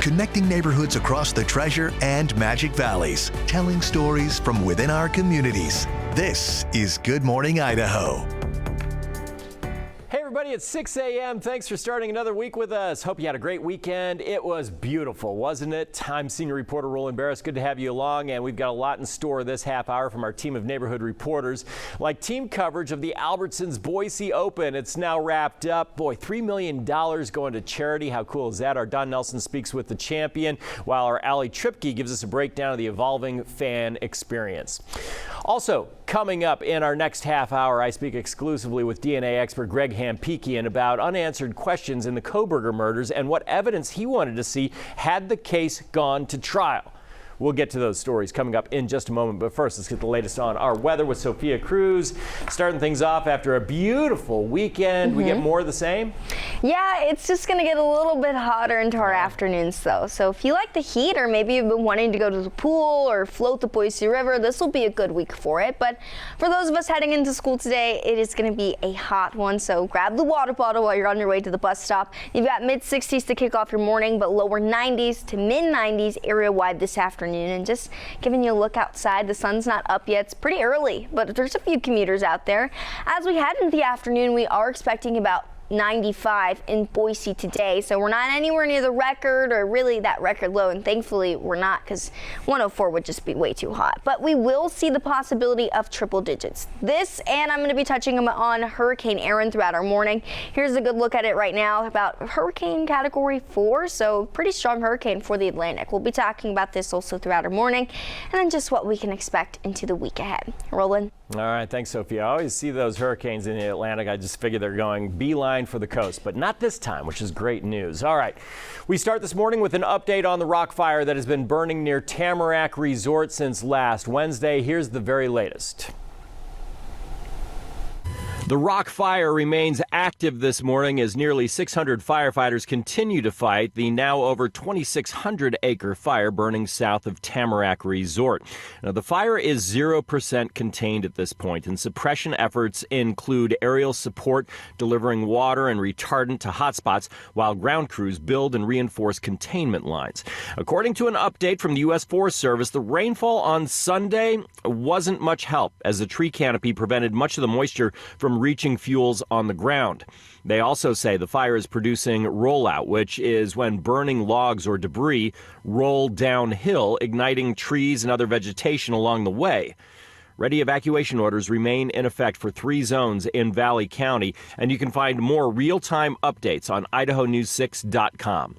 connecting neighborhoods across the Treasure and Magic Valleys, telling stories from within our communities. This is Good Morning Idaho. Hey everybody, it's 6 a.m. Thanks for starting another week with us. Hope you had a great weekend. It was beautiful, wasn't it? I'm senior reporter Roland Barris. Good to have you along, and we've got a lot in store this half hour from our team of neighborhood reporters, like team coverage of the Albertsons Boise Open. It's now wrapped up. Boy, $3 million going to charity. How cool is that? Our Don Nelson speaks with the champion, while our Allie Tripke gives us a breakdown of the evolving fan experience. Also, coming up in our next half hour, I speak exclusively with DNA expert Greg Hampikian about unanswered questions in the Koberger murders and what evidence he wanted to see had the case gone to trial. We'll get to those stories coming up in just a moment, but first let's get the latest on our weather with Sophia Cruz. Starting things off after a beautiful weekend. We get more of the same? Yeah, it's just going to get a little bit hotter into our afternoons though. So if you like the heat, or maybe you've been wanting to go to the pool or float the Boise River, this will be a good week for it. But for those of us heading into school today, it is going to be a hot one. So grab the water bottle while you're on your way to the bus stop. You've got mid-60s to kick off your morning, but lower 90s to mid-90s area-wide this afternoon. And just giving you a look outside, the sun's not up yet. It's pretty early, but there's a few commuters out there. As we head into the afternoon, we are expecting about 95 in Boise today, so we're not anywhere near the record or really that record low, and thankfully we're not, because 104 would just be way too hot. But we will see the possibility of triple digits. This, and I'm going to be touching on Hurricane Erin throughout our morning. Here's a good look at it right now, about hurricane category 4, so pretty strong hurricane for the Atlantic. We'll be talking about this also throughout our morning, and then just what we can expect into the week ahead. Roland. All right, thanks, Sophia. I always see those hurricanes in the Atlantic. I just figure they're going beeline for the coast, but not this time, which is great news. All right, we start this morning with an update on the rock fire that has been burning near Tamarack Resort since last Wednesday. Here's the very latest. The rock fire remains active this morning as nearly 600 firefighters continue to fight the now over 2,600-acre fire burning south of Tamarack Resort. Now, the fire is 0% contained at this point, and suppression efforts include aerial support, delivering water and retardant to hotspots, while ground crews build and reinforce containment lines. According to an update from the U.S. Forest Service, the rainfall on Sunday wasn't much help, as the tree canopy prevented much of the moisture from reaching fuels on the ground. They also say the fire is producing rollout, which is when burning logs or debris roll downhill, igniting trees and other vegetation along the way. Ready evacuation orders remain in effect for 3 zones in Valley County, and you can find more real-time updates on idahonews6.com.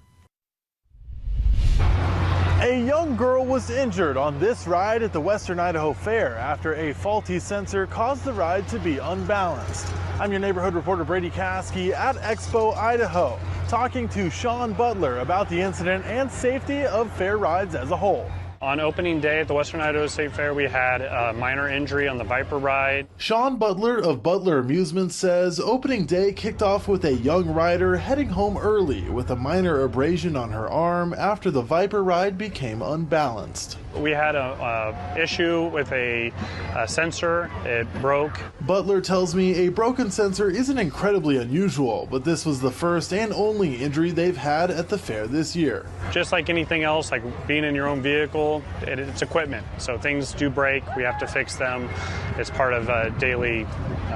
A young girl was injured on this ride at the Western Idaho Fair after a faulty sensor caused the ride to be unbalanced. I'm your neighborhood reporter Brady Caskey at Expo Idaho, talking to Sean Butler about the incident and safety of fair rides as a whole. On opening day at the Western Idaho State Fair, we had a minor injury on the Viper ride. Sean Butler of Butler Amusement says opening day kicked off with a young rider heading home early with a minor abrasion on her arm after the Viper ride became unbalanced. We had a issue with a sensor. It broke. Butler tells me a broken sensor isn't incredibly unusual, but this was the first and only injury they've had at the fair this year. Just like anything else, like being in your own vehicle, it's equipment. So things do break. We have to fix them. It's part of a daily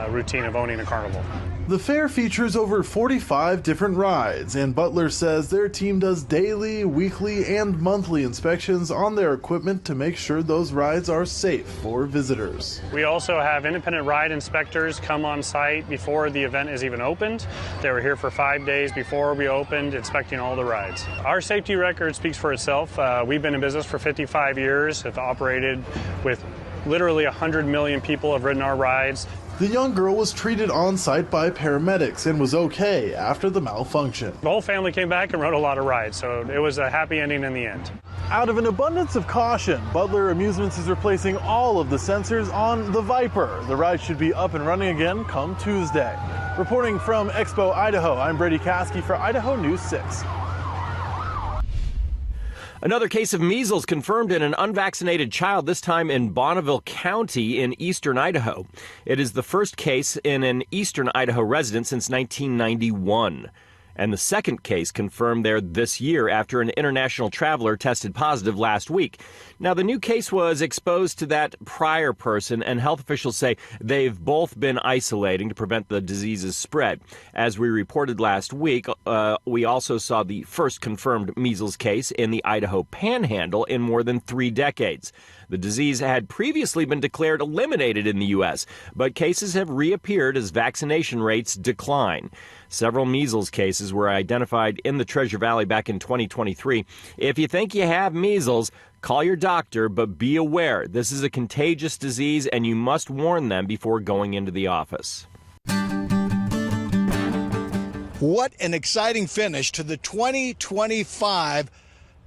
routine of owning a carnival. The fair features over 45 different rides, and Butler says their team does daily, weekly, and monthly inspections on their equipment to make sure those rides are safe for visitors. We also have independent ride inspectors come on site before the event is even opened. They were here for 5 days before we opened, inspecting all the rides. Our safety record speaks for itself. We've been in business for 55 years, have operated with literally 100 million people have ridden our rides. The young girl was treated on site by paramedics and was okay after the malfunction. The whole family came back and rode a lot of rides, so it was a happy ending in the end. Out of an abundance of caution, Butler Amusements is replacing all of the sensors on the Viper. The ride should be up and running again come Tuesday. Reporting from Expo Idaho, I'm Brady Caskey for Idaho News 6. Another case of measles confirmed in an unvaccinated child, this time in Bonneville County in eastern Idaho. It is the first case in an eastern Idaho resident since 1991. And the second case confirmed there this year after an international traveler tested positive last week. Now, the new case was exposed to that prior person, and health officials say they've both been isolating to prevent the disease's spread. As we reported last week, we also saw the first confirmed measles case in the Idaho Panhandle in more than 3 decades. The disease had previously been declared eliminated in the U.S., but cases have reappeared as vaccination rates decline. Several measles cases were identified in the Treasure Valley back in 2023. If you think you have measles, call your doctor, but be aware this is a contagious disease and you must warn them before going into the office. What an exciting finish to the 2025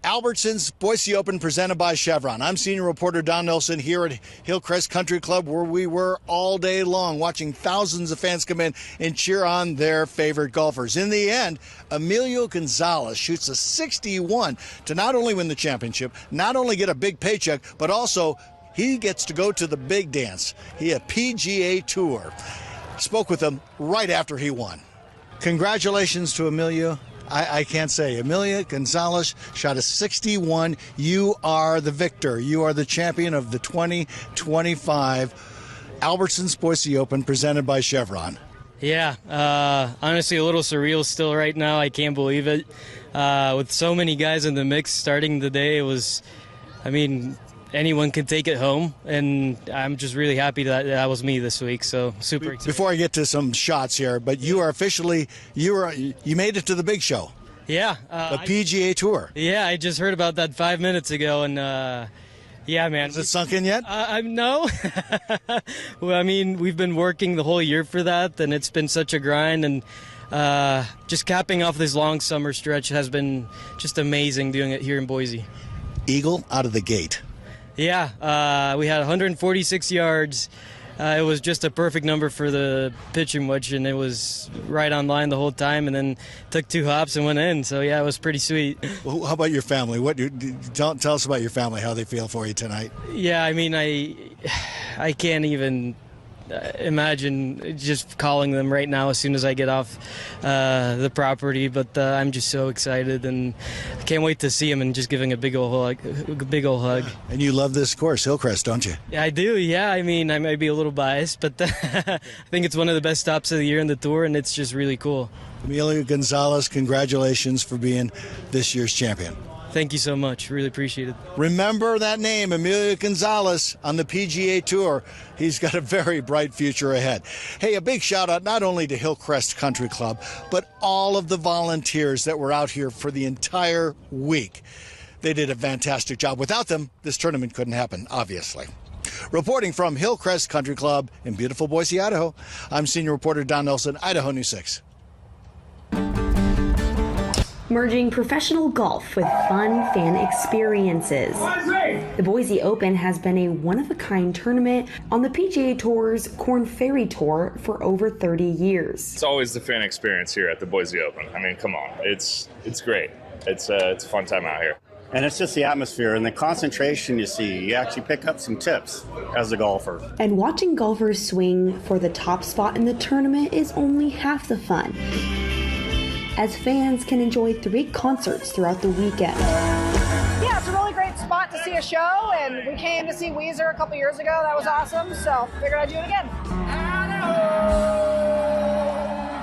Albertsons Boise Open presented by Chevron. I'm senior reporter Don Nelson here at Hillcrest Country Club, where we were all day long watching thousands of fans come in and cheer on their favorite golfers. In the end, Emilio Gonzalez shoots a 61 to not only win the championship, not only get a big paycheck, but also he gets to go to the big dance. He had PGA Tour. Spoke with him right after he won. Congratulations to Emilio. I can't say. Emilio Gonzalez shot a 61. You are the victor. You are the champion of the 2025 Albertsons Boise Open presented by Chevron. Yeah, honestly a little surreal still right now. I can't believe it. With so many guys in the mix starting the day, it was, anyone could take it home, and I'm just really happy that was me this week, so super excited. Before I get to some shots here, but you are officially, you made it to the big show. Yeah. The PGA Tour. Yeah, I just heard about that 5 minutes ago, and yeah, man. Has it sunk in yet? No. Well, we've been working the whole year for that, and it's been such a grind, and just capping off this long summer stretch has been just amazing doing it here in Boise. Eagle out of the gate. Yeah, we had 146 yards. It was just a perfect number for the pitching wedge, and it was right on line the whole time, and then took 2 hops and went in. So, yeah, it was pretty sweet. Well, how about your family? Tell us about your family, how they feel for you tonight. Yeah, I can't even imagine just calling them right now as soon as I get off the property, but I'm just so excited, and I can't wait to see them and just giving a big old hug. And you love this course, Hillcrest, don't you? Yeah, I do. Yeah, I might be a little biased, but I think it's one of the best stops of the year in the tour, and it's just really cool. Emilio Gonzalez, congratulations for being this year's champion. Thank you so much. Really appreciate it. Remember that name, Emilio Gonzalez, on the PGA Tour. He's got a very bright future ahead. Hey, a big shout out not only to Hillcrest Country Club, but all of the volunteers that were out here for the entire week. They did a fantastic job. Without them, this tournament couldn't happen, obviously. Reporting from Hillcrest Country Club in beautiful Boise, Idaho, I'm senior reporter Don Nelson, Idaho News 6. Merging professional golf with fun fan experiences. The Boise Open has been a one-of-a-kind tournament on the PGA Tour's Korn Ferry Tour for over 30 years. It's always the fan experience here at the Boise Open. Come on, it's great. It's a fun time out here. And it's just the atmosphere and the concentration you see. You actually pick up some tips as a golfer. And watching golfers swing for the top spot in the tournament is only half the fun, as fans can enjoy 3 concerts throughout the weekend. Yeah, it's a really great spot to see a show, and we came to see Weezer a couple years ago. That was awesome, so figured I'd do it again.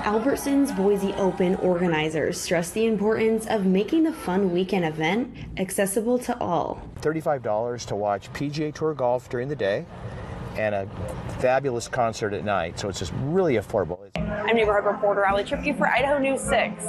Albertsons Boise Open organizers stress the importance of making the fun weekend event accessible to all. $35 to watch PGA Tour golf during the day and a fabulous concert at night, so it's just really affordable. I'm neighborhood reporter Ali Tripke for Idaho News 6.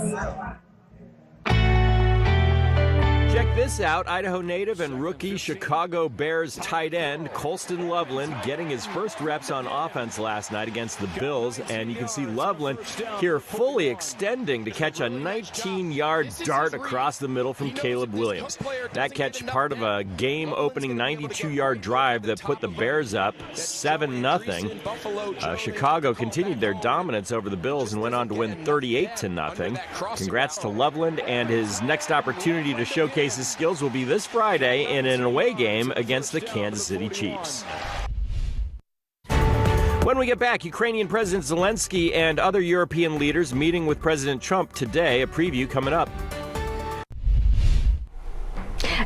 Check this out. Idaho native and rookie Chicago Bears tight end Colston Loveland getting his first reps on offense last night against the Bills. And you can see Loveland here fully extending to catch a 19-yard dart across the middle from Caleb Williams. That catch part of a game-opening 92-yard drive that put the Bears up 7-0. Chicago continued their dominance over the Bills and went on to win 38-0. Congrats to Loveland, and his next opportunity to showcase his skills will be this Friday in an away game against the Kansas City Chiefs. What When we get back, Ukrainian President Zelensky and other European leaders meeting with President Trump today. A preview coming up.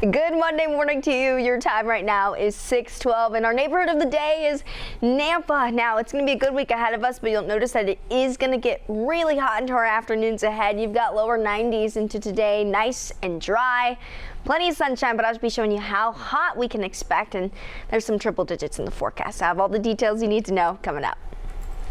Good Monday morning to you. Your time right now is 6:12, and our neighborhood of the day is Nampa. Now, it's going to be a good week ahead of us, but you'll notice that it is going to get really hot into our afternoons ahead. You've got lower 90s into today, nice and dry. Plenty of sunshine, but I'll be showing you how hot we can expect, and there's some triple digits in the forecast. I have all the details you need to know coming up.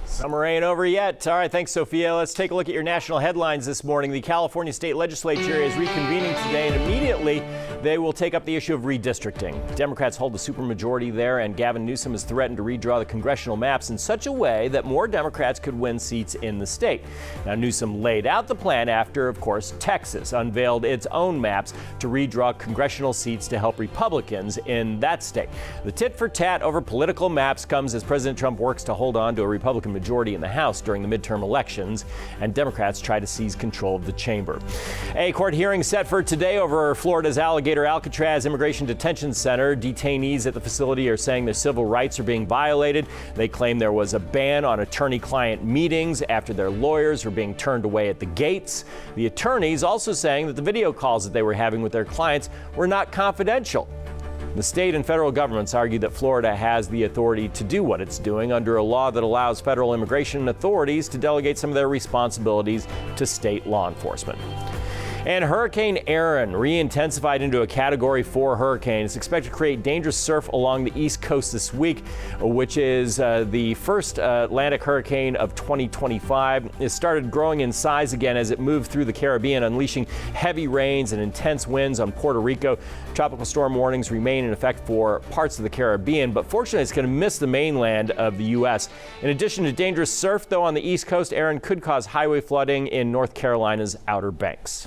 Summer ain't over yet. All right, thanks, Sophia. Let's take a look at your national headlines this morning. The California State Legislature is reconvening today, and immediately they will take up the issue of redistricting. Democrats hold the supermajority there, and Gavin Newsom has threatened to redraw the congressional maps in such a way that more Democrats could win seats in the state. Now, Newsom laid out the plan after, of course, Texas unveiled its own maps to redraw congressional seats to help Republicans in that state. The tit for tat over political maps comes as President Trump works to hold on to a Republican majority in the House during the midterm elections, and Democrats try to seize control of the chamber. A court hearing set for today over Florida's Alligator Alcatraz Immigration Detention Center. Detainees at the facility are saying their civil rights are being violated. They claim there was a ban on attorney-client meetings after their lawyers were being turned away at the gates. The attorneys also saying that the video calls that they were having with their clients were not confidential. The state and federal governments argue that Florida has the authority to do what it's doing under a law that allows federal immigration authorities to delegate some of their responsibilities to state law enforcement. And Hurricane Erin re-intensified into a Category 4 hurricane. It's expected to create dangerous surf along the East Coast this week, which is the first Atlantic hurricane of 2025. It started growing in size again as it moved through the Caribbean, unleashing heavy rains and intense winds on Puerto Rico. Tropical storm warnings remain in effect for parts of the Caribbean, but fortunately it's going to miss the mainland of the U.S. In addition to dangerous surf, though, on the East Coast, Erin could cause highway flooding in North Carolina's Outer Banks.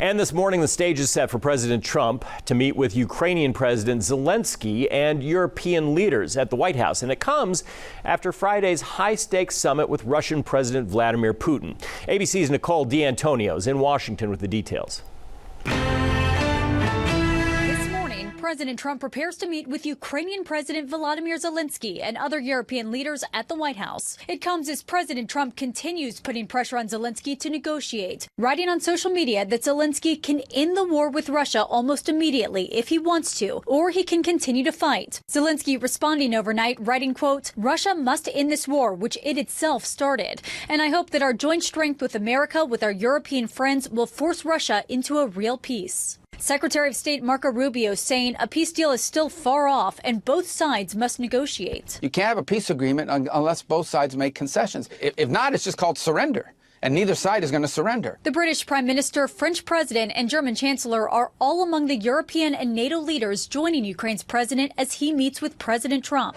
And this morning, the stage is set for President Trump to meet with Ukrainian President Zelensky and European leaders at the White House. And it comes after Friday's high-stakes summit with Russian President Vladimir Putin. ABC's Nicole D'Antonio is in Washington with the details. President Trump prepares to meet with Ukrainian President Volodymyr Zelensky and other European leaders at the White House. It comes as President Trump continues putting pressure on Zelensky to negotiate, writing on social media that Zelensky can end the war with Russia almost immediately if he wants to, or he can continue to fight. Zelensky responding overnight, writing, quote, "Russia must end this war, which it itself started. And I hope that our joint strength with America, with our European friends, will force Russia into a real peace." Secretary of State Marco Rubio saying a peace deal is still far off and both sides must negotiate. You can't have a peace agreement unless both sides make concessions. If not, it's just called surrender. And neither side is going to surrender. The British Prime Minister, French President, and German Chancellor are all among the European and NATO leaders joining Ukraine's president as he meets with President Trump.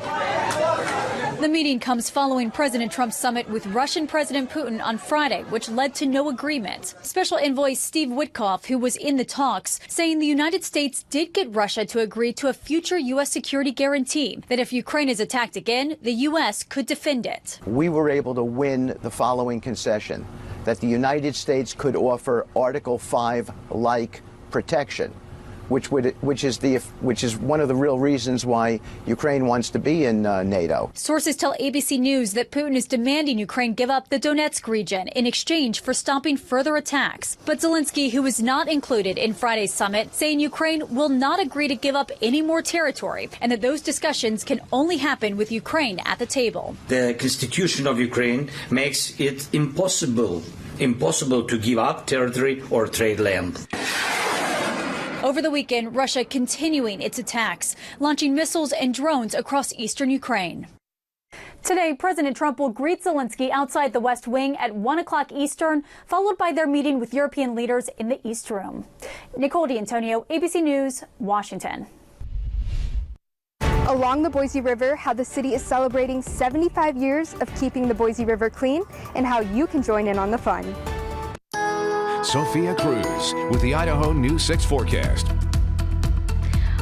The meeting comes following President Trump's summit with Russian President Putin on Friday, which led to no agreement. Special Envoy Steve Witkoff, who was in the talks, saying the United States did get Russia to agree to a future U.S. security guarantee that if Ukraine is attacked again, the U.S. could defend it. We were able to win the following concession, that the United States could offer Article 5-like protection, which is one of the real reasons why Ukraine wants to be in NATO. Sources tell ABC News that Putin is demanding Ukraine give up the Donetsk region in exchange for stopping further attacks. But Zelensky, who was not included in Friday's summit, saying Ukraine will not agree to give up any more territory and that those discussions can only happen with Ukraine at the table. The constitution of Ukraine makes it impossible to give up territory or trade land. Over the weekend, Russia continuing its attacks, launching missiles and drones across eastern Ukraine. Today, President Trump will greet Zelensky outside the West Wing at 1 o'clock Eastern, followed by their meeting with European leaders in the East Room. Nicole D'Antonio, ABC News, Washington. Along the Boise River, how the city is celebrating 75 years of keeping the Boise River clean and how you can join in on the fun. Sophia Cruz with the Idaho News 6 forecast.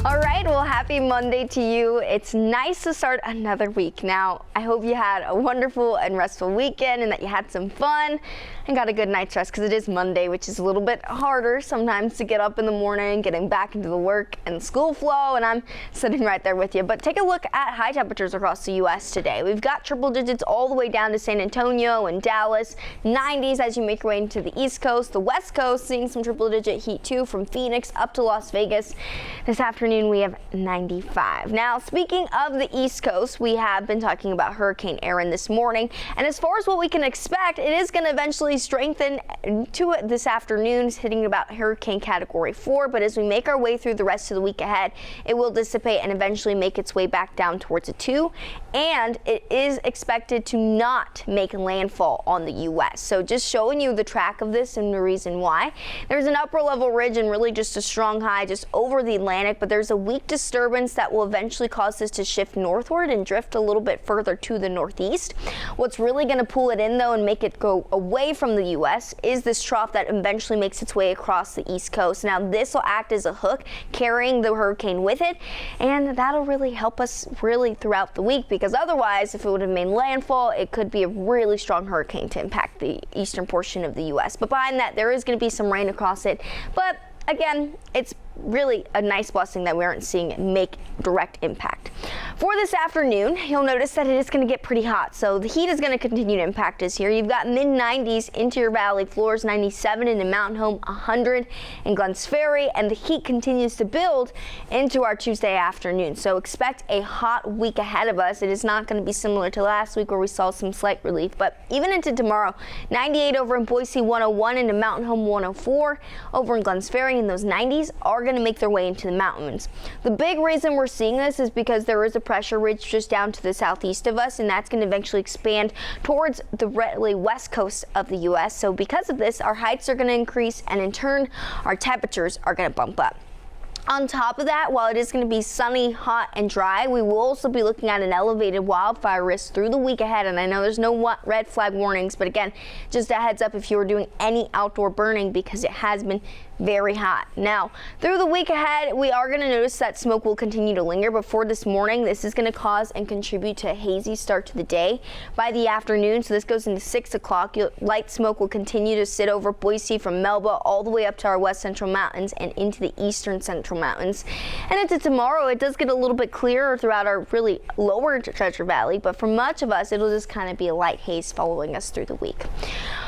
All right, well, happy Monday to you. It's nice to start another week. Now, I hope you had a wonderful and restful weekend and that you had some fun and got a good night's rest, because it is Monday, which is a little bit harder sometimes to get up in the morning, getting back into the work and school flow, and I'm sitting right there with you. But take a look at high temperatures across the U.S. today. We've got triple digits all the way down to San Antonio and Dallas, 90s as you make your way into the East Coast. The West Coast seeing some triple digit heat too, from Phoenix up to Las Vegas. This afternoon we have 95. Now, speaking of the East Coast, we have been talking about Hurricane Erin this morning, and as far as what we can expect, it is going to eventually strengthen to it this afternoon, hitting about Hurricane Category 4, but as we make our way through the rest of the week ahead, it will dissipate and eventually make its way back down towards a 2, and it is expected to not make landfall on the U.S. So just showing you the track of this and the reason why. There's an upper level ridge and really just a strong high just over the Atlantic, but there's a weak disturbance that will eventually cause this to shift northward and drift a little bit further to the northeast. What's really going to pull it in though and make it go away from the U.S. is this trough that eventually makes its way across the East Coast. Now this will act as a hook carrying the hurricane with it, and that'll really help us really throughout the week, because otherwise if it would have made landfall, it could be a really strong hurricane to impact the eastern portion of the U.S. But behind that, there is going to be some rain across it, but again, it's really a nice blessing that we aren't seeing it make direct impact. For this afternoon, you'll notice that it is going to get pretty hot, so the heat is going to continue to impact us here. You've got mid-90s interior valley floors, 97 in the Mountain Home, 100 in Glenns Ferry, and the heat continues to build into our Tuesday afternoon. So expect a hot week ahead of us. It is not going to be similar to last week where we saw some slight relief, but even into tomorrow, 98 over in Boise, 101 in the Mountain Home, 104 over in Glenns Ferry, and those 90s are going to make their way into the mountains. The big reason we're seeing this is because there is a pressure ridge just down to the southeast of us, and that's going to eventually expand towards the really west coast of the U.S. So because of this, our heights are going to increase, and in turn, our temperatures are going to bump up. On top of that, while it is going to be sunny, hot, and dry, we will also be looking at an elevated wildfire risk through the week ahead. And I know there's no red flag warnings, but again, just a heads up if you were doing any outdoor burning, because it has been very hot. Now, through the week ahead, we are going to notice that smoke will continue to linger. Before this morning, this is going to cause and contribute to a hazy start to the day. By the afternoon, so this goes into 6 o'clock, light smoke will continue to sit over Boise from Melba all the way up to our west central mountains and into the eastern central mountains. And into tomorrow, it does get a little bit clearer throughout our really lower Treasure Valley, but for much of us, it'll just kind of be a light haze following us through the week.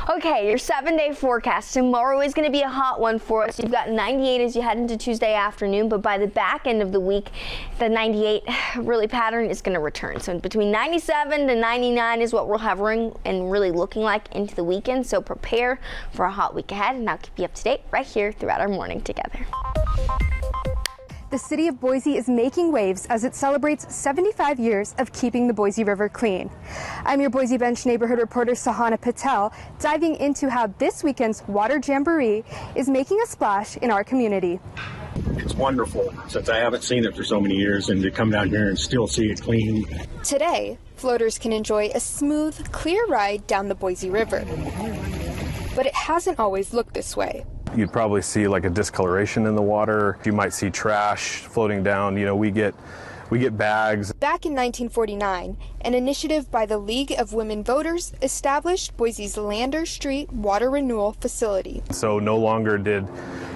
Okay, your 7-day forecast. Tomorrow is going to be a hot one for us. You've got 98 as you head into Tuesday afternoon, but by the back end of the week, the 98 really pattern is going to return. So between 97 to 99 is what we're hovering and really looking like into the weekend. So prepare for a hot week ahead, and I'll keep you up to date right here throughout our morning together. The city of Boise is making waves as it celebrates 75 years of keeping the Boise River clean. I'm your Boise Bench neighborhood reporter Sahana Patel, diving into how this weekend's Water Jamboree is making a splash in our community. It's wonderful, since I haven't seen it for so many years, and to come down here and still see it clean. Today, floaters can enjoy a smooth, clear ride down the Boise River. But it hasn't always looked this way. You'd probably see like a discoloration in the water. You might see trash floating down. You know, we get bags. Back in 1949, an initiative by the League of Women Voters established Boise's Lander Street Water Renewal Facility. So no longer did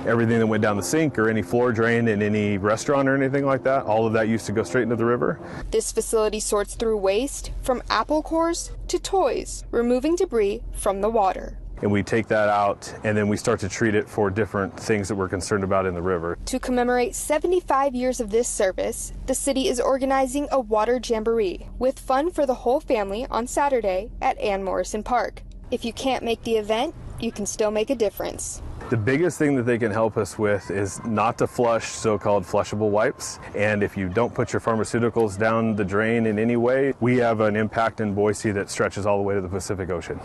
everything that went down the sink or any floor drain in any restaurant or anything like that, all of that used to go straight into the river. This facility sorts through waste from apple cores to toys, removing debris from the water. And we take that out, and then we start to treat it for different things that we're concerned about in the river. To commemorate 75 years of this service, the city is organizing a water jamboree with fun for the whole family on Saturday at Ann Morrison Park. If you can't make the event, you can still make a difference. The biggest thing that they can help us with is not to flush so-called flushable wipes. And if you don't put your pharmaceuticals down the drain in any way, we have an impact in Boise that stretches all the way to the Pacific Ocean.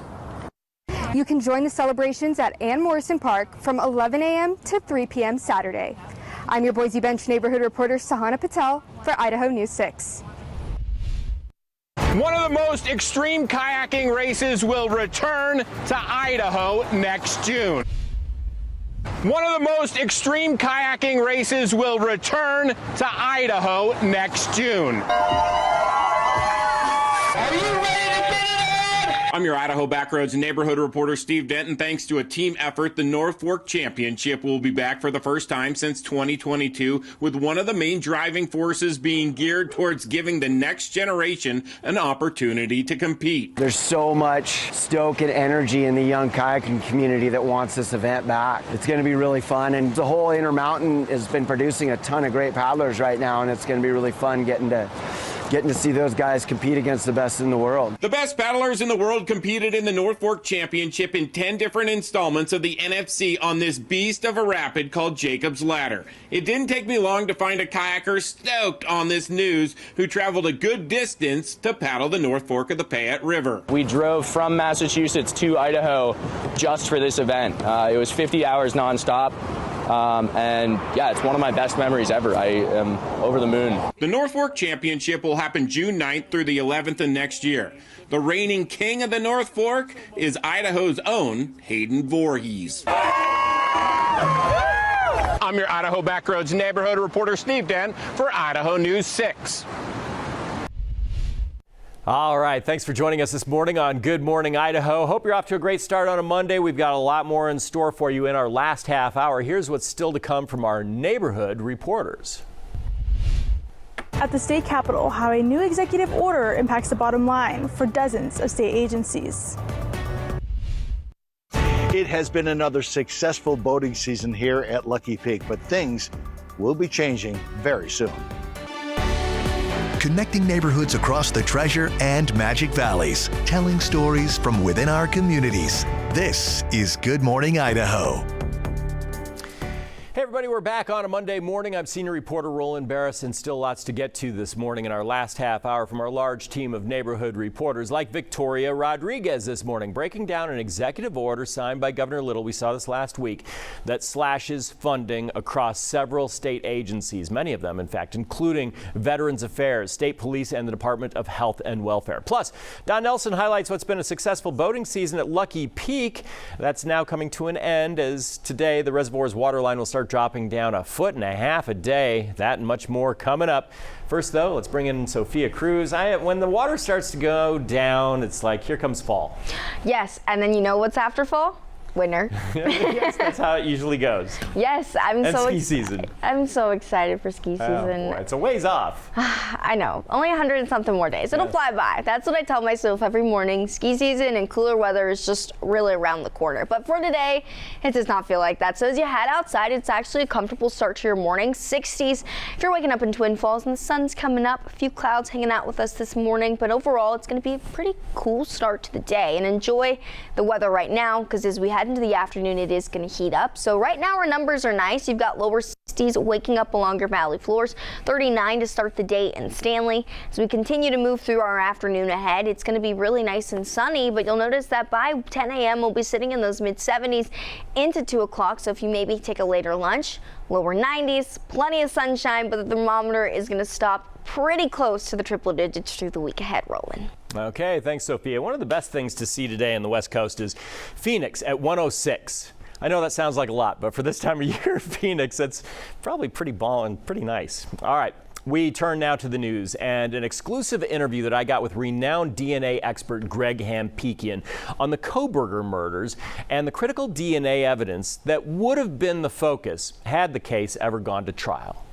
You can join the celebrations at Ann Morrison Park from 11 a.m. to 3 p.m. Saturday. I'm your Boise Bench neighborhood reporter Sahana Patel for Idaho News 6. One of the most extreme kayaking races will return to Idaho next June. One of the most extreme kayaking races will return to Idaho next June. Are you ready to get it on? I'm your Idaho Backroads neighborhood reporter, Steve Denton. Thanks to a team effort, the North Fork Championship will be back for the first time since 2022, with one of the main driving forces being geared towards giving the next generation an opportunity to compete. There's so much stoke and energy in the young kayaking community that wants this event back. It's going to be really fun, and the whole Intermountain has been producing a ton of great paddlers right now, and it's going to be really fun getting to see those guys compete against the best in the world. The best paddlers in the world competed in the North Fork Championship in 10 different installments of the NFC on this beast of a rapid called Jacob's Ladder. It didn't take me long to find a kayaker stoked on this news who traveled a good distance to paddle the North Fork of the Payette River. We drove from Massachusetts to Idaho just for this event. It was 50 hours nonstop. And yeah, it's one of my best memories ever. I am over the moon. The North Fork Championship will happen June 9th through the 11th of next year. The reigning king of the North Fork is Idaho's own Hayden Voorhees. I'm your Idaho Backroads neighborhood reporter, Steve Dent, for Idaho News 6. All right, thanks for joining us this morning on Good Morning Idaho. Hope you're off to a great start on a Monday. We've got a lot more in store for you in our last half hour. Here's what's still to come from our neighborhood reporters. At the state capitol, how a new executive order impacts the bottom line for dozens of state agencies. It has been another successful boating season here at Lucky Peak, but things will be changing very soon. Connecting neighborhoods across the Treasure and Magic Valleys, telling stories from within our communities. This is Good Morning Idaho. Hey everybody, we're back on a Monday morning. I'm senior reporter Roland Barris, and still lots to get to this morning in our last half hour from our large team of neighborhood reporters like Victoria Rodriguez this morning, breaking down an executive order signed by Governor Little, we saw this last week, that slashes funding across several state agencies, many of them in fact, including Veterans Affairs, State Police, and the Department of Health and Welfare. Plus, Don Nelson highlights what's been a successful boating season at Lucky Peak. That's now coming to an end as today the reservoir's water line will start dropping down 1.5 feet a day. That and much more coming up. First though, let's bring in Sophia Cruz. When the water starts to go down, it's like here comes fall. Yes, and then you know what's after fall? Winter. Yes, that's how it usually goes. Yes, ski season. I'm so excited for ski season. Oh, boy, it's a ways off. I know, only 100 and something more days. It'll fly by. That's what I tell myself every morning. Ski season and cooler weather is just really around the corner. But for today, it does not feel like that. So as you head outside, it's actually a comfortable start to your morning. 60s if you're waking up in Twin Falls and the sun's coming up. A few clouds hanging out with us this morning, but overall it's going to be a pretty cool start to the day. And enjoy the weather right now, because as we head into the afternoon, it is going to heat up. So right now our numbers are nice. You've got lower 60s waking up along your valley floors, 39 to start the day in Stanley. As we continue to move through our afternoon ahead, it's going to be really nice and sunny, but you'll notice that by 10 a.m. we'll be sitting in those mid 70s into 2 o'clock. So if you maybe take a later lunch, lower 90s, plenty of sunshine, but the thermometer is going to stop pretty close to the triple digits through the week ahead, Roland. Okay, thanks, Sophia. One of the best things to see today on the West Coast is Phoenix at 106. I know that sounds like a lot, but for this time of year, Phoenix, that's probably pretty ballin', pretty nice. All right. We turn now to the news and an exclusive interview that I got with renowned DNA expert Greg Hampikian on the Kohberger murders and the critical DNA evidence that would have been the focus had the case ever gone to trial.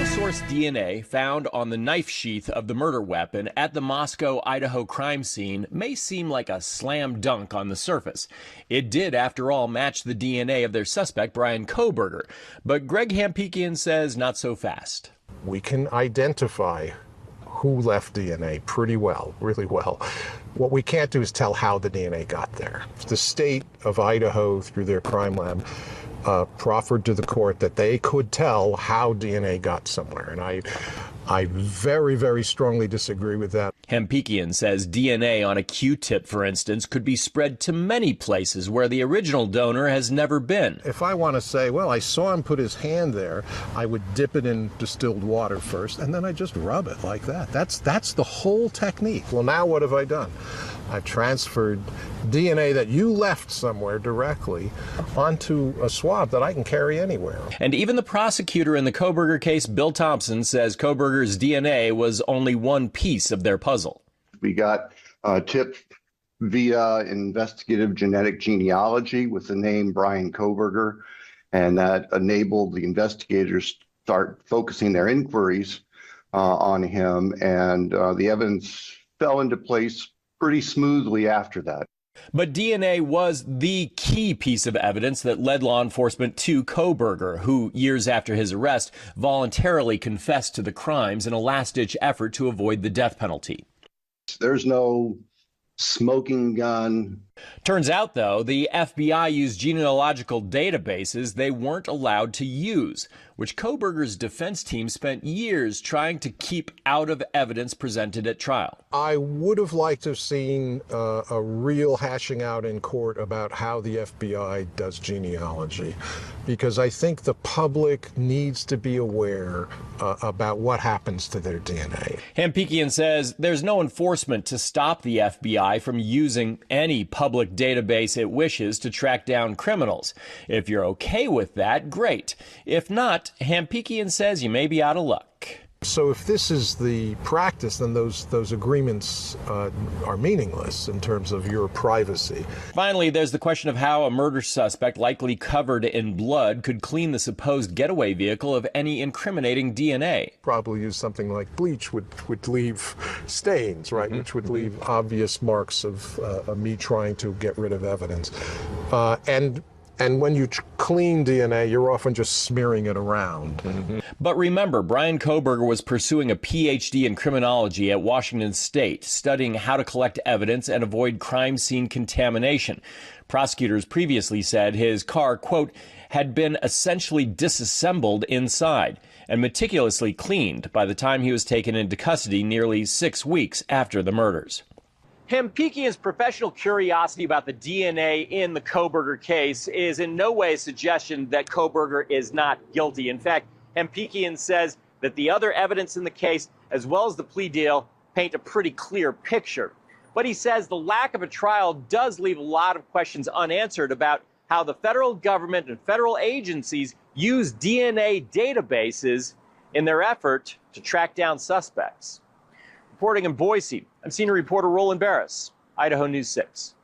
Source DNA found on the knife sheath of the murder weapon at the Moscow, Idaho crime scene may seem like a slam dunk on the surface. It did, after all, match the DNA of their suspect, Brian Kohberger. But Greg Hampikian says not so fast. We can identify who left DNA pretty well, really well. What we can't do is tell how the DNA got there. The state of Idaho, through their crime lab, proffered to the court that they could tell how DNA got somewhere. And I very, very strongly disagree with that. Hampikian says DNA on a Q-tip, for instance, could be spread to many places where the original donor has never been. If I want to say, well, I saw him put his hand there, I would dip it in distilled water first, and then I just rub it like that. That's the whole technique. Well, now what have I done? I've transferred DNA that you left somewhere directly onto a swab that I can carry anywhere. And even the prosecutor in the Kohberger case, Bill Thompson, says Kohberger's DNA was only one piece of their puzzle. We got a tip via investigative genetic genealogy with the name Brian Kohberger, and that enabled the investigators to start focusing their inquiries on him, and the evidence fell into place pretty smoothly after that. But DNA was the key piece of evidence that led law enforcement to Kohberger, who, years after his arrest, voluntarily confessed to the crimes in a last-ditch effort to avoid the death penalty. There's no smoking gun. Turns out, though, the FBI used genealogical databases they weren't allowed to use, which Kohberger's defense team spent years trying to keep out of evidence presented at trial. I would have liked to have seen a real hashing out in court about how the FBI does genealogy, because I think the public needs to be aware about what happens to their DNA. Hampikian says there's no enforcement to stop the FBI from using any public database it wishes to track down criminals. If you're okay with that, great. If not, Hampikian says you may be out of luck. So if this is the practice, then those agreements are meaningless in terms of your privacy. Finally, there's the question of how a murder suspect likely covered in blood could clean the supposed getaway vehicle of any incriminating DNA. Probably use something like bleach would leave stains, right, which would leave obvious marks of me trying to get rid of evidence. And when you clean DNA, you're often just smearing it around. But remember, Brian Kohberger was pursuing a PhD in criminology at Washington State, studying how to collect evidence and avoid crime scene contamination. Prosecutors previously said his car, quote, had been essentially disassembled inside and meticulously cleaned by the time he was taken into custody nearly 6 weeks after the murders. Hampikian's professional curiosity about the DNA in the Kohberger case is in no way a suggestion that Kohberger is not guilty. In fact, Hampikian says that the other evidence in the case, as well as the plea deal, paint a pretty clear picture. But he says the lack of a trial does leave a lot of questions unanswered about how the federal government and federal agencies use DNA databases in their effort to track down suspects. Reporting in Boise, I'm senior reporter Roland Barris, Idaho News 6.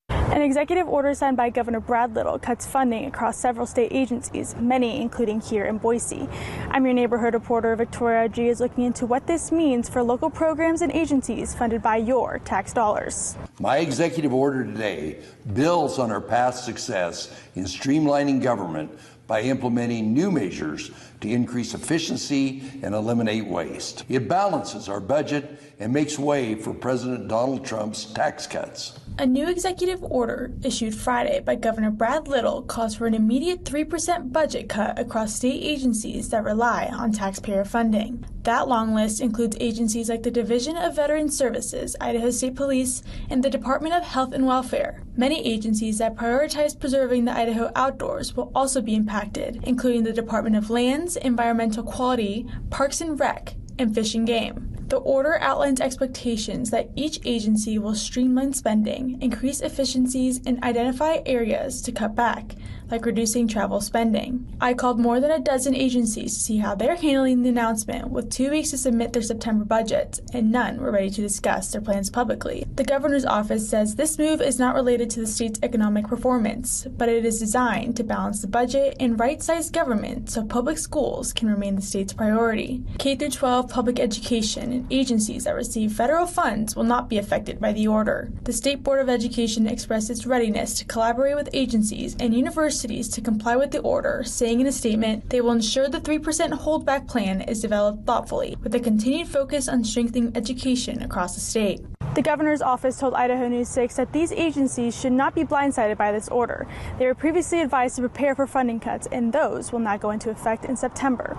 An executive order signed by Governor Brad Little cuts funding across several state agencies, many including here in Boise. I'm your neighborhood reporter Victoria G is looking into what this means for local programs and agencies funded by your tax dollars. My executive order today builds on our past success in streamlining government by implementing new measures to increase efficiency and eliminate waste. It balances our budget and makes way for President Donald Trump's tax cuts. A new executive order issued Friday by Governor Brad Little calls for an immediate 3% budget cut across state agencies that rely on taxpayer funding. That long list includes agencies like the Division of Veterans Services, Idaho State Police, and the Department of Health and Welfare. Many agencies that prioritize preserving the Idaho outdoors will also be impacted, including the Department of Lands, Environmental Quality, Parks and Rec, and Fish and Game. The order outlines expectations that each agency will streamline spending, increase efficiencies, and identify areas to cut back, like reducing travel spending. I called more than a dozen agencies to see how they're handling the announcement, with 2 weeks to submit their September budgets, and none were ready to discuss their plans publicly. The governor's office says this move is not related to the state's economic performance, but it is designed to balance the budget and right-size government so public schools can remain the state's priority. K-12 public education and agencies that receive federal funds will not be affected by the order. The State Board of Education expressed its readiness to collaborate with agencies and universities to comply with the order, saying in a statement they will ensure the 3% holdback plan is developed thoughtfully, with a continued focus on strengthening education across the state. The governor's office told Idaho News 6 that these agencies should not be blindsided by this order. They were previously advised to prepare for funding cuts, and those will not go into effect in September.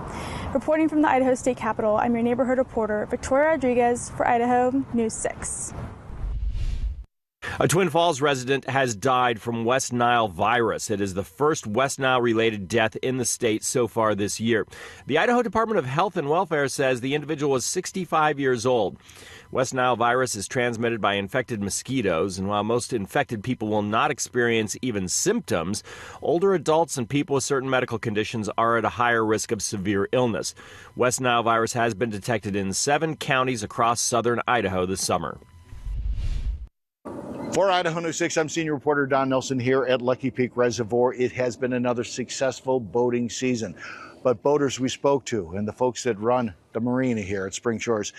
Reporting from the Idaho State Capitol, I'm your neighborhood reporter Victoria Rodriguez for Idaho News 6. A Twin Falls resident has died from West Nile virus. It is the first West Nile-related death in the state so far this year. The Idaho Department of Health and Welfare says the individual was 65 years old. West Nile virus is transmitted by infected mosquitoes, and while most infected people will not experience even symptoms, older adults and people with certain medical conditions are at a higher risk of severe illness. West Nile virus has been detected in 7 counties across southern Idaho this summer. For Idaho News 6, I'm senior reporter Don Nelson here at Lucky Peak Reservoir. It has been another successful boating season. But boaters we spoke to and the folks that run the marina here at Spring Shores,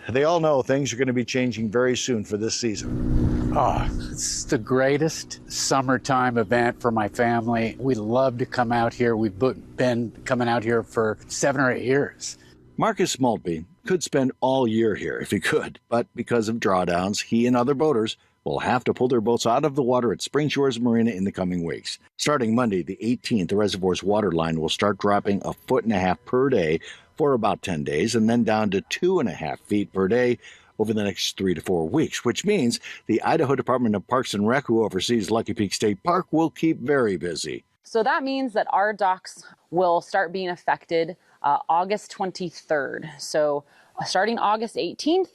they all know things are going to be changing very soon for this season. Oh, it's the greatest summertime event for my family. We love to come out here. We've been coming out here for 7 or 8 years. Marcus Maltby could spend all year here if he could, but because of drawdowns, he and other boaters will have to pull their boats out of the water at Spring Shores Marina in the coming weeks. Starting Monday, the 18th, the reservoir's water line will start dropping 1.5 feet per day for about 10 days, and then down to 2.5 feet per day over the next 3 to 4 weeks, which means the Idaho Department of Parks and Rec, who oversees Lucky Peak State Park, will keep very busy. So that means that our docks will start being affected August 23rd. So starting August 18th,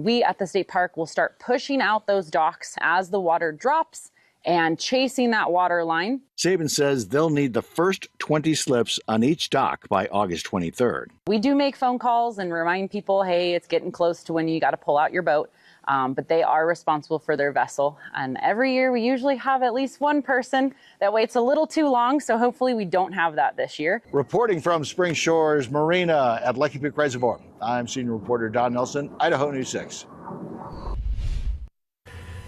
we at the state park will start pushing out those docks as the water drops and chasing that water line. Saban says they'll need the first 20 slips on each dock by August 23rd. We do make phone calls and remind people, hey, it's getting close to when you got to pull out your boat. But they are responsible for their vessel. And every year we usually have at least one person that waits a little too long. So hopefully we don't have that this year. Reporting from Spring Shores Marina at Lucky Peak Reservoir, I'm senior reporter Don Nelson, Idaho News 6.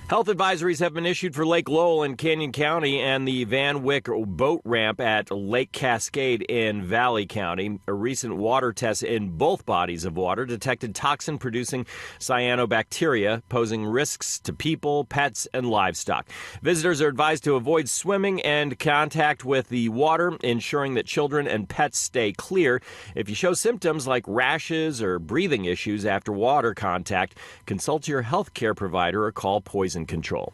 Health advisories have been issued for Lake Lowell in Canyon County and the Van Wyck boat ramp at Lake Cascade in Valley County. A recent water test in both bodies of water detected toxin-producing cyanobacteria, posing risks to people, pets, and livestock. Visitors are advised to avoid swimming and contact with the water, ensuring that children and pets stay clear. If you show symptoms like rashes or breathing issues after water contact, consult your health care provider or call Poison Control.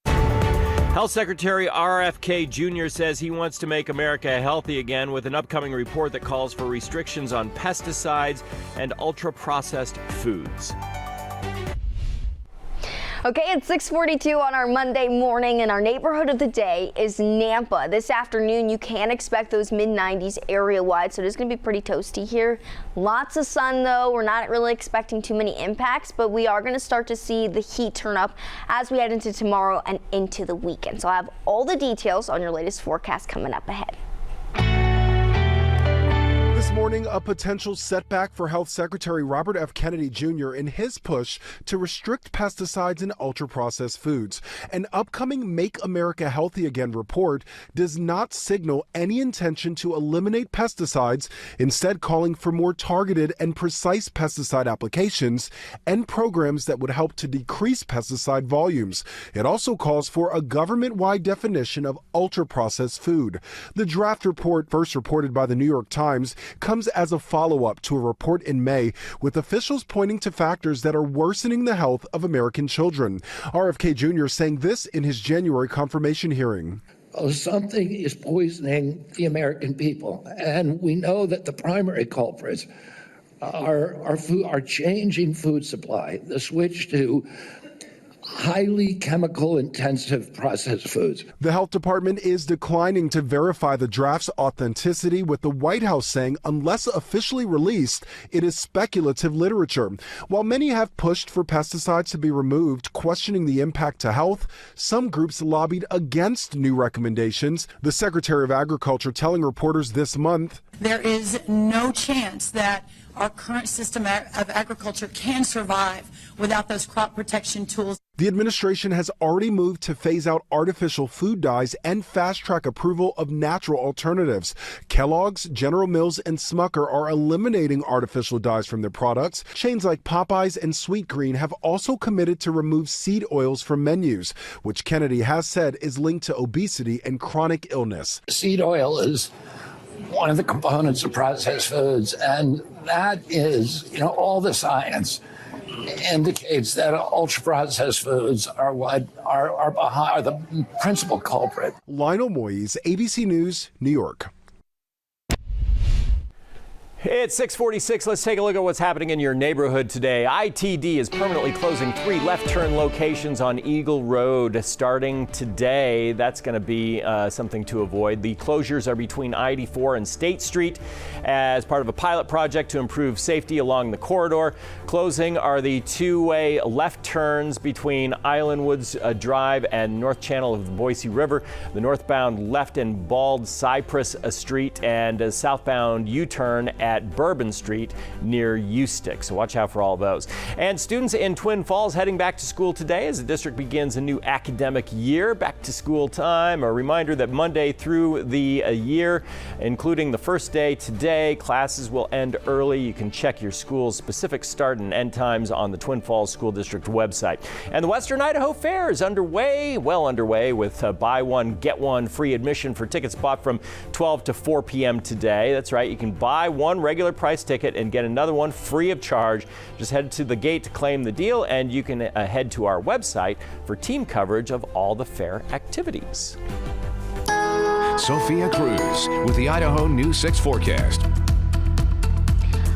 Health Secretary RFK Jr. says he wants to make America healthy again with an upcoming report that calls for restrictions on pesticides and ultra-processed foods. Okay, it's 6:42 on our Monday morning, and our neighborhood of the day is Nampa. This afternoon, you can expect those mid-90s area-wide, so it is going to be pretty toasty here. Lots of sun, though. We're not really expecting too many impacts, but we are going to start to see the heat turn up as we head into tomorrow and into the weekend. So I'll have all the details on your latest forecast coming up ahead. This morning, a potential setback for Health Secretary Robert F. Kennedy Jr. in his push to restrict pesticides in ultra-processed foods. An upcoming Make America Healthy Again report does not signal any intention to eliminate pesticides, instead calling for more targeted and precise pesticide applications and programs that would help to decrease pesticide volumes. It also calls for a government-wide definition of ultra-processed food. The draft report, first reported by the New York Times, comes as a follow-up to a report in May with officials pointing to factors that are worsening the health of American children. RFK Jr. saying this in his January confirmation hearing. Something is poisoning the American people, and we know that the primary culprits are changing food supply, the switch to highly chemical intensive processed foods. The health department is declining to verify the draft's authenticity, with the White House saying unless officially released, it is speculative literature. While many have pushed for pesticides to be removed, questioning the impact to health, some groups lobbied against new recommendations. The Secretary of Agriculture telling reporters this month, there is no chance that our current system of agriculture can survive without those crop protection tools. The administration has already moved to phase out artificial food dyes and fast-track approval of natural alternatives. Kellogg's, General Mills, and Smucker are eliminating artificial dyes from their products. Chains like Popeyes and Sweetgreen have also committed to remove seed oils from menus, which Kennedy has said is linked to obesity and chronic illness. Seed oil is one of the components of processed foods, and that is, all the science indicates that ultra-processed foods are the principal culprit. Lionel Moyes, ABC News, New York. It's 6:46. Let's take a look at what's happening in your neighborhood today. ITD is permanently closing 3 left turn locations on Eagle Road starting today. That's going to be something to avoid. The closures are between I-84 and State Street as part of a pilot project to improve safety along the corridor. Closing are the 2-way left turns between Island Woods Drive and North Channel of the Boise River, the northbound left and Bald Cypress Street, and a southbound U-turn at Bourbon Street near Ustick. So watch out for all of those. And students in Twin Falls heading back to school today as the district begins a new academic year. Back to school time. A reminder that Monday through the year, including the first day today, classes will end early. You can check your school's specific start and end times on the Twin Falls School District website. And the Western Idaho Fair is underway, well underway, with buy one, get one free admission for tickets bought from 12 to 4 p.m. today. That's right. You can buy one regular price ticket and get another one free of charge. Just head to the gate to claim the deal, and you can head to our website for team coverage of all the fair activities. Sophia Cruz with the Idaho News 6 forecast.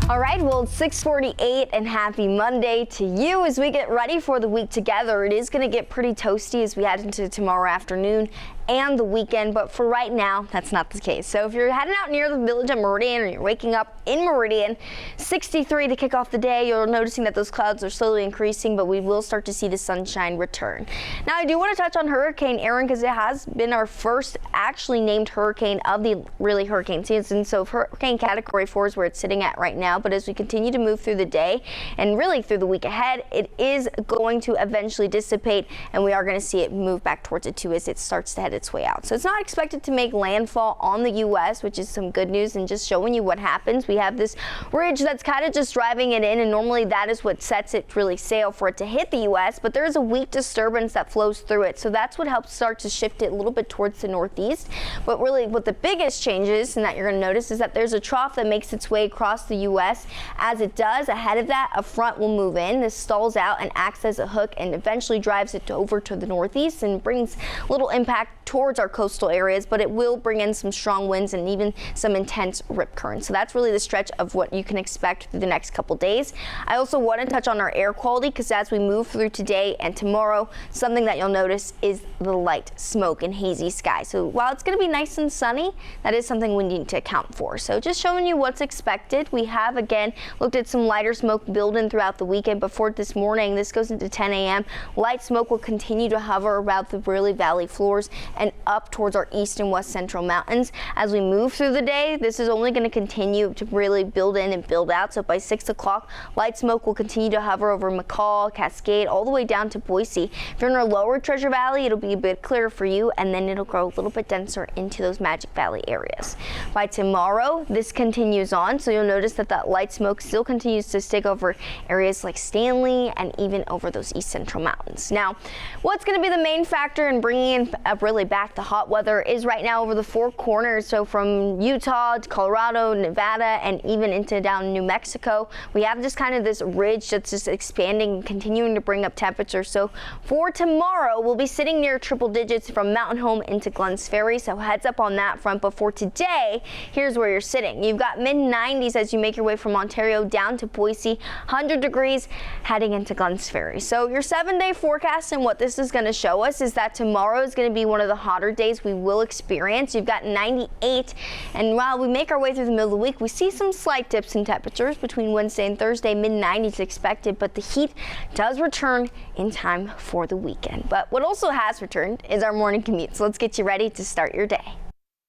All right, well, it's 6:48 and happy Monday to you as we get ready for the week together. It is going to get pretty toasty as we head into tomorrow afternoon and the weekend, but for right now, that's not the case. So if you're heading out near the village of Meridian or you're waking up in Meridian, 63 to kick off the day. You're noticing that those clouds are slowly increasing, but we will start to see the sunshine return. Now, I do want to touch on Hurricane Erin because it has been our first actually named hurricane of the hurricane season. So hurricane category 4 is where it's sitting at right now, but as we continue to move through the day and really through the week ahead, it is going to eventually dissipate, and we are going to see it move back towards it too as it starts to head its way out. So it's not expected to make landfall on the U.S., which is some good news, and just showing you what happens. We have this ridge that's kind of just driving it in, and normally that is what sets it really sail for it to hit the U.S., but there is a weak disturbance that flows through it. So that's what helps start to shift it a little bit towards the northeast. But really what the biggest change is, and that you're going to notice, is that there's a trough that makes its way across the U.S. As it does, ahead of that, a front will move in. This stalls out and acts as a hook and eventually drives it over to the northeast and brings little impact towards our coastal areas, but it will bring in some strong winds and even some intense rip currents. So that's really the stretch of what you can expect through the next couple days. I also want to touch on our air quality because as we move through today and tomorrow, something that you'll notice is the light smoke and hazy sky. So while it's going to be nice and sunny, that is something we need to account for. So just showing you what's expected. We have again looked at some lighter smoke building throughout the weekend. Before this morning, this goes into 10 a.m. Light smoke will continue to hover about the Burley Valley floors and up towards our east and west central mountains. As we move through the day, this is only going to continue to really build in and build out. So by 6 o'clock, light smoke will continue to hover over McCall, Cascade, all the way down to Boise. If you're in our lower Treasure Valley, it'll be a bit clearer for you, and then it'll grow a little bit denser into those Magic Valley areas. By tomorrow, this continues on, so you'll notice that that light smoke still continues to stick over areas like Stanley and even over those east central mountains. Now, what's going to be the main factor in bringing in really back the hot weather is right now over the Four Corners. So from Utah to Colorado, Nevada, and even into down New Mexico, we have just kind of this ridge that's just expanding and continuing to bring up temperature. So for tomorrow, we'll be sitting near triple digits from Mountain Home into Glenns Ferry. So heads up on that front. But for today, here's where you're sitting. You've got mid-90s as you make your way from Ontario down to Boise, 100 degrees heading into Glenns Ferry. So your 7-day forecast and what this is going to show us is that tomorrow is going to be one of the hotter days we will experience. You've got 98, and while we make our way through the middle of the week, we see some slight dips in temperatures between Wednesday and Thursday. Mid-90s expected, but the heat does return in time for the weekend. But what also has returned is our morning commute. So let's get you ready to start your day.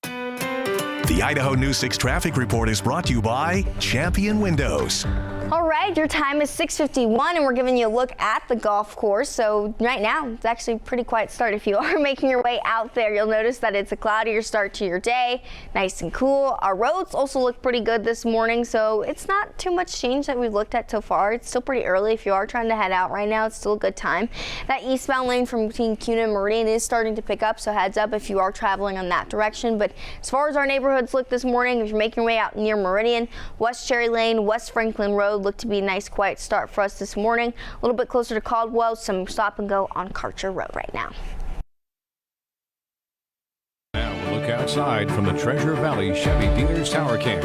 The Idaho News 6 traffic report is brought to you by Champion Windows. All right, your time is 6:51, and we're giving you a look at the golf course. So right now, it's actually a pretty quiet start. If you are making your way out there, you'll notice that it's a cloudier start to your day, nice and cool. Our roads also look pretty good this morning, so it's not too much change that we've looked at so far. It's still pretty early. If you are trying to head out right now, it's still a good time. That eastbound lane from between Kuna and Meridian is starting to pick up, so heads up if you are traveling on that direction. But as far as our neighborhoods look this morning, if you're making your way out near Meridian, West Cherry Lane, West Franklin Road look to be a nice quiet start for us this morning. A little bit closer to Caldwell, some stop and go on Karcher Road right now. Now we'll look outside from the Treasure Valley Chevy Dealers Tower Cam.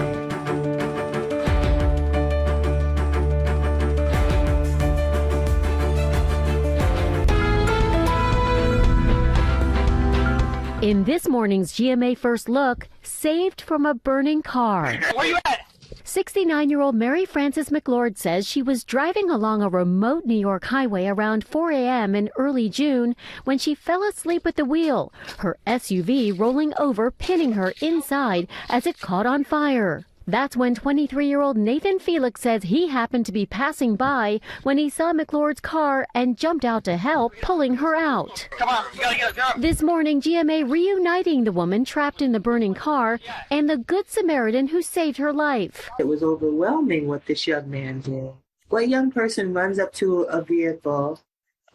In this morning's GMA First Look, saved from a burning car. Where you at? 69-year-old Mary Frances McLord says she was driving along a remote New York highway around 4 a.m. in early June when she fell asleep at the wheel, her SUV rolling over, pinning her inside as it caught on fire. That's when 23-year-old Nathan Felix says he happened to be passing by when he saw McLord's car and jumped out to help, pulling her out. Come on, you gotta get up. This morning, GMA reuniting the woman trapped in the burning car and the Good Samaritan who saved her life. It was overwhelming what this young man did. What young person runs up to a vehicle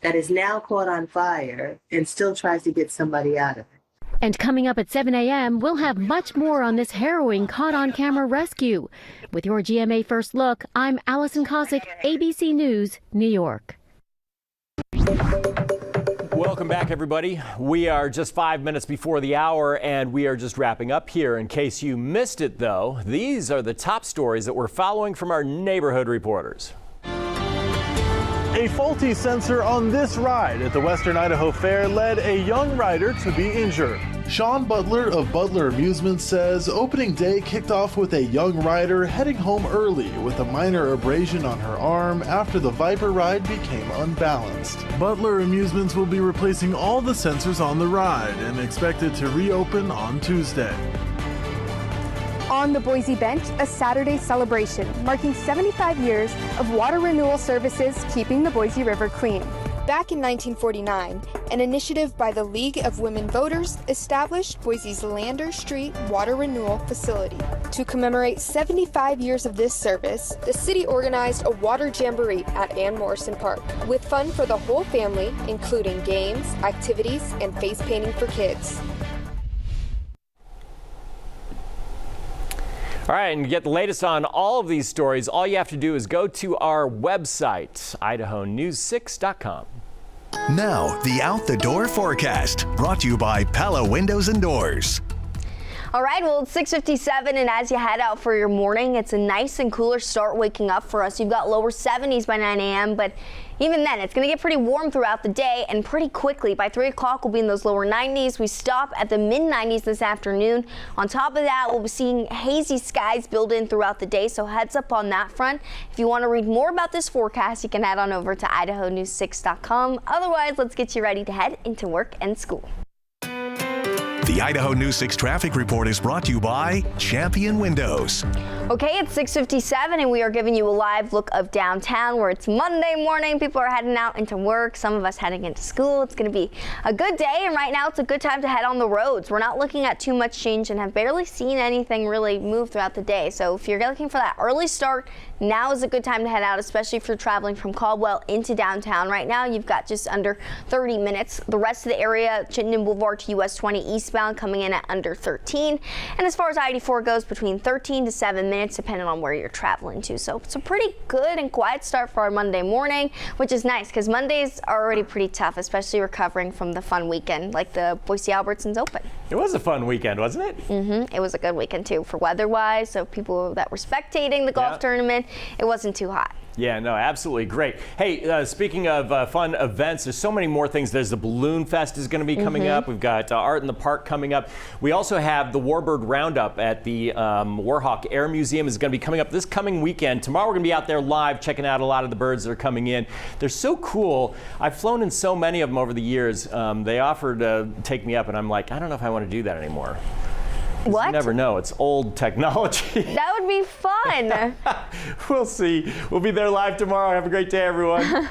that is now caught on fire and still tries to get somebody out of it? And coming up at 7 a.m., we'll have much more on this harrowing caught-on-camera rescue. With your GMA First Look, I'm Allison Kosick, ABC News, New York. Welcome back, everybody. We are just 5 minutes before the hour, and we are just wrapping up here. In case you missed it, though, these are the top stories that we're following from our neighborhood reporters. A faulty sensor on this ride at the Western Idaho Fair led a young rider to be injured. Sean Butler of Butler Amusements says opening day kicked off with a young rider heading home early with a minor abrasion on her arm after the Viper ride became unbalanced. Butler Amusements will be replacing all the sensors on the ride and expected to reopen on Tuesday. On the Boise Bench, a Saturday celebration marking 75 years of water renewal services keeping the Boise River clean. Back in 1949, an initiative by the League of Women Voters established Boise's Lander Street Water Renewal Facility. To commemorate 75 years of this service, the city organized a water jamboree at Ann Morrison Park with fun for the whole family, including games, activities, and face painting for kids. All right, and to get the latest on all of these stories, all you have to do is go to our website, idahonews6.com. Now, the Out the Door forecast, brought to you by Pella Windows and Doors. All right, well, it's 6:57, and as you head out for your morning, it's a nice and cooler start waking up for us. You've got lower 70s by 9 a.m., but even then, it's going to get pretty warm throughout the day and pretty quickly. By 3 o'clock, we'll be in those lower 90s. We stop at the mid-90s this afternoon. On top of that, we'll be seeing hazy skies build in throughout the day, so heads up on that front. If you want to read more about this forecast, you can head on over to idahonews6.com. Otherwise, let's get you ready to head into work and school. The Idaho News 6 traffic report is brought to you by Champion Windows. Okay, it's 6:57, and we are giving you a live look of downtown where it's Monday morning. People are heading out into work, some of us heading into school. It's going to be a good day, and right now it's a good time to head on the roads. We're not looking at too much change and have barely seen anything really move throughout the day. So if you're looking for that early start, now is a good time to head out, especially if you're traveling from Caldwell into downtown. Right now, you've got just under 30 minutes. The rest of the area, Chittenden Boulevard to US 20 eastbound, coming in at under 13. And as far as I-84 goes, between 13 to 7 minutes, depending on where you're traveling to. So it's a pretty good and quiet start for our Monday morning, which is nice because Mondays are already pretty tough, especially recovering from the fun weekend like the Boise Albertsons Open. It was a fun weekend, wasn't it? Mm-hmm. It was a good weekend too for weather-wise. So people that were spectating the golf tournament, it wasn't too hot. Yeah, no, absolutely great. Hey, speaking of fun events, there's so many more things. There's the Balloon Fest is going to be coming up. We've got Art in the Park coming up. We also have the Warbird Roundup at the Warhawk Air Museum is going to be coming up this coming weekend. Tomorrow we're going to be out there live checking out a lot of the birds that are coming in. They're so cool. I've flown in so many of them over the years. They offered to take me up, and I'm like, I don't know if I want to do that anymore. What? You never know. It's old technology. That would be fun. We'll see. We'll be there live tomorrow. Have a great day, everyone.